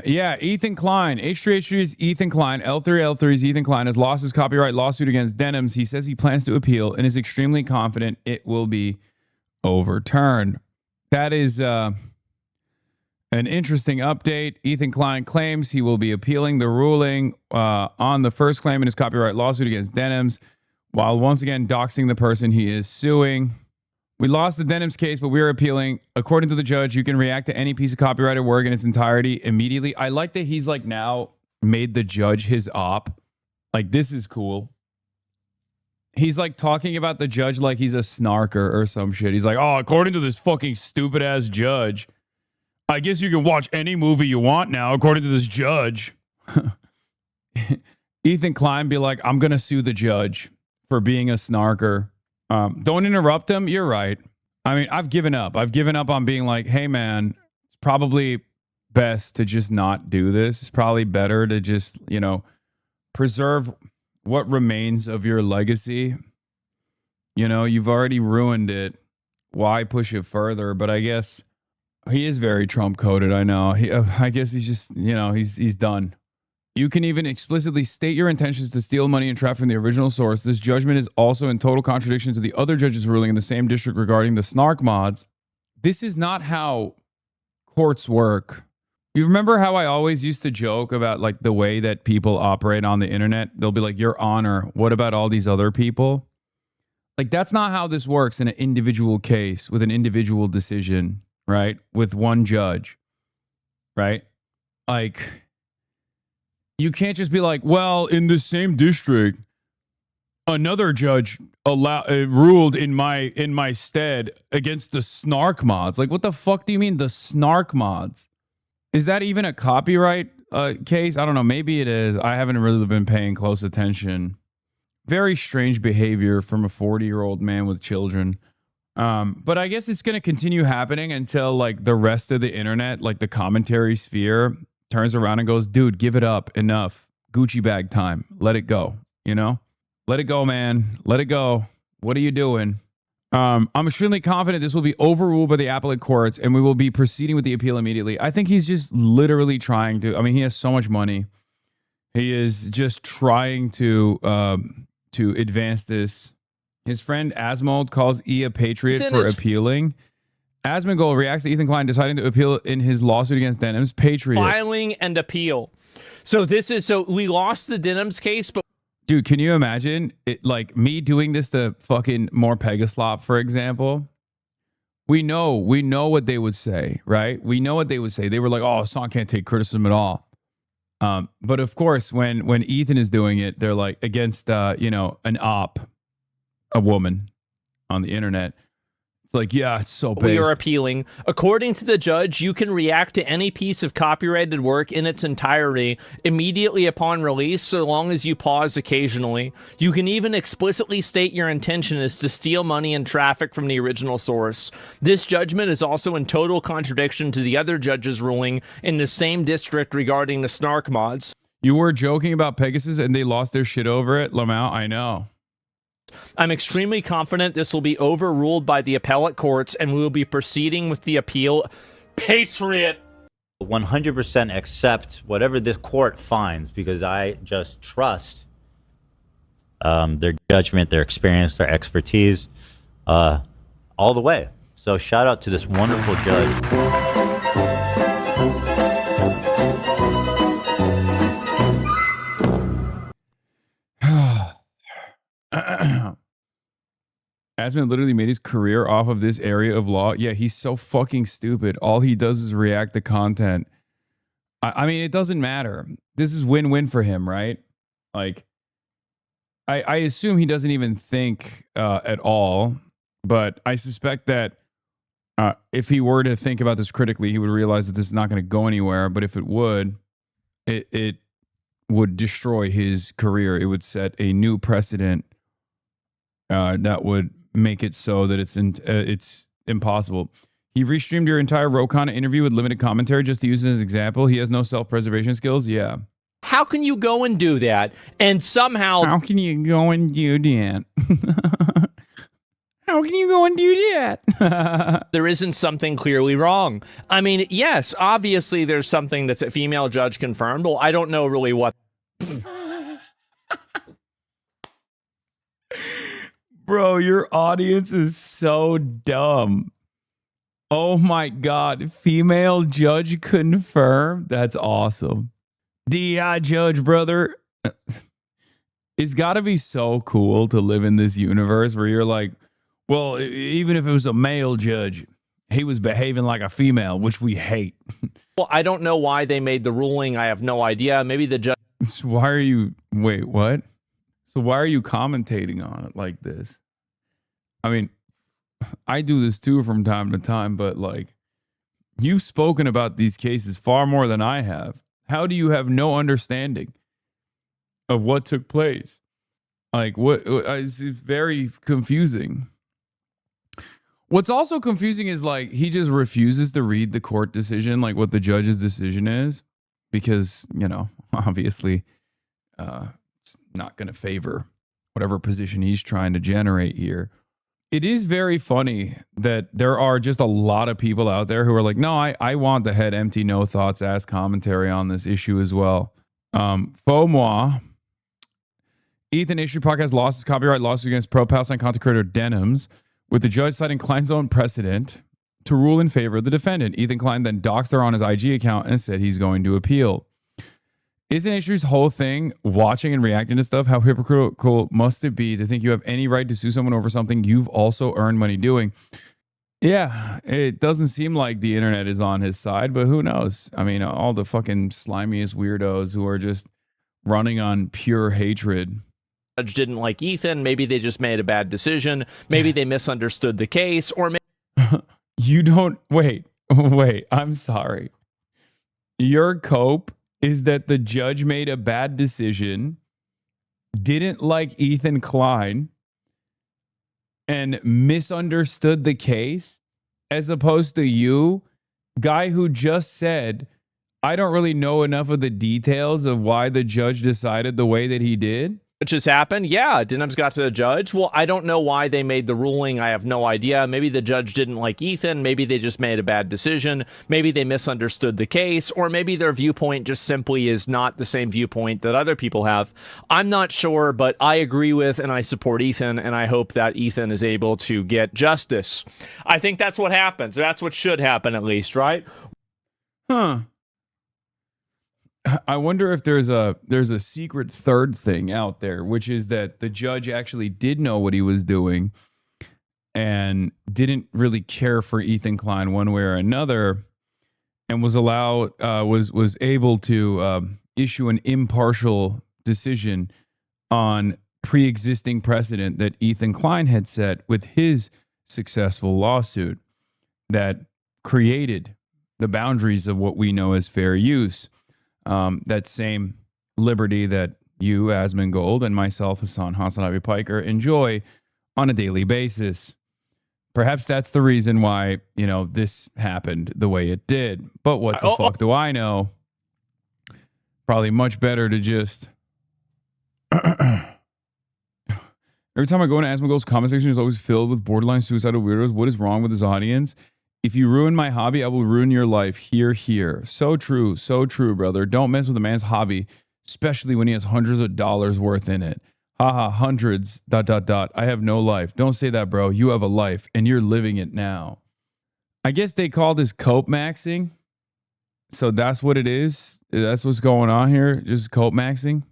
Yeah, Ethen Klien. H3H3 is Ethen Klien. L3L3 is Ethen Klien. Has lost his copyright lawsuit against Denims. He says he plans to appeal and is extremely confident it will be overturned. That is an interesting update. Ethen Klien claims he will be appealing the ruling on the first claim in his copyright lawsuit against Denims, while once again doxing the person he is suing. We lost the Denims case, but we are appealing. According to the judge, you can react to any piece of copyrighted work in its entirety immediately. I like that he's like now made the judge his op. Like, this is cool. He's like talking about the judge like he's a snarker or some shit. He's like, oh, according to this fucking stupid ass judge, I guess you can watch any movie you want now, according to this judge. Ethen Klien be like, I'm going to sue the judge for being a snarker. Don't interrupt him. You're right. I mean, I've given up. I've given up on being like, hey, man, it's probably best to just not do this. It's probably better to just, you know, preserve what remains of your legacy. You know, you've already ruined it. Why push it further? But I guess he is very Trump coded. I know. I guess he's just, you know, he's done. You can even explicitly state your intentions to steal money and traffic from the original source. This judgment is also in total contradiction to the other judge's ruling in the same district regarding the snark mods. This is not how courts work. You remember how I always used to joke about like the way that people operate on the internet? They'll be like, Your Honor, what about all these other people? Like, that's not how this works in an individual case with an individual decision, right? With one judge, right? Like, you can't just be like, well, in the same district, another judge ruled in my stead against the snark mods. Like, what the fuck do you mean the snark mods? Is that even a copyright case? I don't know. Maybe it is. I haven't really been paying close attention. Very strange behavior from a 40-year-old man with children. But I guess it's going to continue happening until like the rest of the internet, like the commentary sphere, turns around and goes, dude, give it up. Enough. Gucci bag time. Let it go. You know? Let it go, man. Let it go. What are you doing? I'm extremely confident this will be overruled by the appellate courts and we will be proceeding with the appeal immediately. I think he's just literally trying to, I mean, he has so much money. He is just trying to advance this. His friend Asmold calls E a patriot for appealing. Asmongold reacts to Ethen Klien deciding to appeal in his lawsuit against Denims. Patriot. Filing and appeal. So we lost the Denims case, but dude, can you imagine it, like me doing this to fucking more Pegaslop, for example? We know what they would say, right? We know what they would say. They were like, oh, Hassan can't take criticism at all. But of course, when Ethen is doing it, they're like against, an op, a woman on the internet. It's like, yeah, it's so based. We are appealing. According to the judge, you can react to any piece of copyrighted work in its entirety immediately upon release, so long as you pause occasionally. You can even explicitly state your intention is to steal money and traffic from the original source. This judgment is also in total contradiction to the other judge's ruling in the same district regarding the snark mods. You were joking about Pegasus and they lost their shit over it, Lamau? I know. I'm extremely confident this will be overruled by the appellate courts and we will be proceeding with the appeal. Patriot! 100% accept whatever the court finds because I just trust their judgment, their experience, their expertise all the way. So shout out to this wonderful judge. Asman literally made his career off of this area of law. Yeah, he's so fucking stupid. All he does is react to content. I mean, it doesn't matter. This is win-win for him, right? Like, I assume he doesn't even think at all, but I suspect that if he were to think about this critically, he would realize that this is not going to go anywhere. But if it would, it would destroy his career. It would set a new precedent that would make it so that it's impossible. He restreamed your entire Rokana interview with limited commentary just to use it as an example. He has no self-preservation skills. Yeah. How can you go and do that and somehow... How can you go and do that? How can you go and do that? there isn't something clearly wrong. I mean, yes, obviously there's something that's a female judge confirmed. Well, I don't know really what. Bro, your audience is so dumb. Oh my God. Female judge confirmed? That's awesome. DI judge, brother. It's got to be so cool to live in this universe where you're like, well, even if it was a male judge, he was behaving like a female, which we hate. Well, I don't know why they made the ruling. I have no idea. Maybe the judge. So why are you, wait, what? So why are you commentating on it like this? I mean, I do this too from time to time, but like, you've spoken about these cases far more than I have. How do you have no understanding of what took place? Like, what? It's very confusing. What's also confusing is like, he just refuses to read the court decision, like what the judge's decision is, because, you know, obviously it's not going to favor whatever position he's trying to generate here. It is very funny that there are just a lot of people out there who are like, no, I want the head empty, no thoughts, ass commentary on this issue as well. FOMOA, Ethen issued podcast lost his copyright lawsuit against pro Palestine content creator Denims, with the judge citing Klien's own precedent to rule in favor of the defendant. Ethen Klien then doxed her on his IG account and said he's going to appeal. Isn't Issue's whole thing watching and reacting to stuff? How hypocritical must it be to think you have any right to sue someone over something you've also earned money doing? Yeah, it doesn't seem like the internet is on his side, but who knows? I mean, all the fucking slimiest weirdos who are just running on pure hatred. Judge didn't like Ethen. Maybe they just made a bad decision. Maybe they misunderstood the case, or maybe you don't wait. I'm sorry. Your cope is that the judge made a bad decision, didn't like Ethen Klien, and misunderstood the case, as opposed to you, guy who just said, I don't really know enough of the details of why the judge decided the way that he did. which has happened. Yeah, Denims got to the judge. Well, I don't know why they made the ruling. I have no idea. Maybe the judge didn't like Ethen. Maybe they just made a bad decision. Maybe they misunderstood the case, or maybe their viewpoint just simply is not the same viewpoint that other people have. I'm not sure, but I agree with and I support Ethen, and I hope that Ethen is able to get justice. I think that's what happens. That's what should happen, at least, right? Huh. I wonder if there's a secret third thing out there, which is that the judge actually did know what he was doing and didn't really care for Ethen Klien one way or another, and was able to issue an impartial decision on pre-existing precedent that Ethen Klien had set with his successful lawsuit that created the boundaries of what we know as fair use. That same liberty that you, Asmongold, and myself, HasanAbi Piker, enjoy on a daily basis. Perhaps that's the reason why, this happened the way it did. But what the fuck do I know? Probably much better to just... Every time I go into Asmongold's comment section, it's always filled with borderline suicidal weirdos. What is wrong with his audience? If you ruin my hobby, I will ruin your life. Here. So true, brother. Don't mess with a man's hobby, especially when he has hundreds of dollars worth in it. Haha, hundreds, ... I have no life. Don't say that, bro. You have a life, and you're living it now. I guess they call this cope maxing. So that's what it is. That's what's going on here. Just cope maxing.